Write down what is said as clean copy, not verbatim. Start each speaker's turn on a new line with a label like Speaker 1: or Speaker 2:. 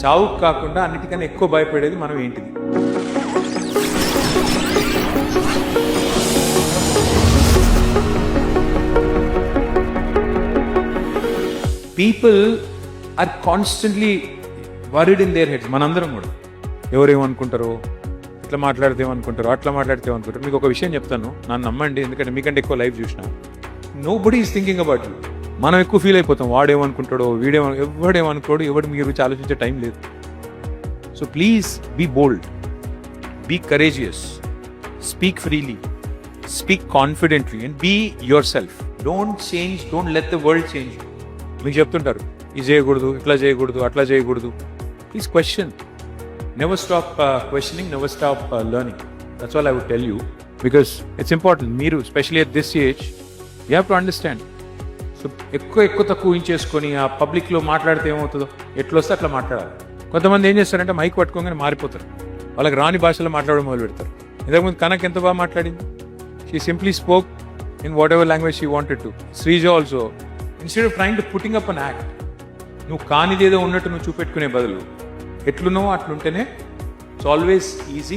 Speaker 1: చావుకు కాకుండా అన్నిటికన్నా ఎక్కువ భయపడేది మనం ఏంటిది? People are constantly worried in their heads. మనందరం కూడా ఎవరేమనుకుంటారో, ఇట్లా మాట్లాడితే ఏమనుకుంటారో, అట్లా మాట్లాడితే ఏమనుకుంటారు. మీకు ఒక విషయం చెప్తాను, నన్ను నమ్మండి, ఎందుకంటే మీకంటే ఎక్కువ లైఫ్ చూసిన. Nobody is thinking about you. మనం ఎక్కువ ఫీల్ అయిపోతాం, వాడేమనుకుంటాడో, ఎవడేమనుకోడు. ఎవడు మీ గురించి ఆలోచించే టైం లేదు. So please be bold, be courageous, speak freely, speak confidently and be yourself. Don't change, don't let the world change. మీకు చెప్తుంటారు ఇది చేయకూడదు, ఇట్లా చేయకూడదు, అట్లా చేయకూడదు. Please question. Never stop questioning, never stop learning. That's all I would tell you, because it's important. Meeru, especially at this age, you have to understand. So, ఎక్కువ తక్కువ ఊహించేసుకొని ఆ పబ్లిక్లో మాట్లాడితే ఏమవుతుందో, ఎట్లా వస్తే అట్లా మాట్లాడాలి. కొంతమంది ఏం చేస్తారంటే మైక్ పట్టుకోగానే మారిపోతారు, వాళ్ళకి రాని భాషలో మాట్లాడడం మొదలు పెడతారు. ఇంతకుముందు కనక్ ఎంత బాగా మాట్లాడింది. She simply spoke in what ever language she wanted to. Sreeja also, instead of trying to putting up an act, నువ్వు కానిదేదో ఉన్నట్టు నువ్వు చూపెట్టుకునే బదులు ఎట్లున్నావో అట్లుంటేనే ఇట్స్ ఆల్వేస్ ఈజీ.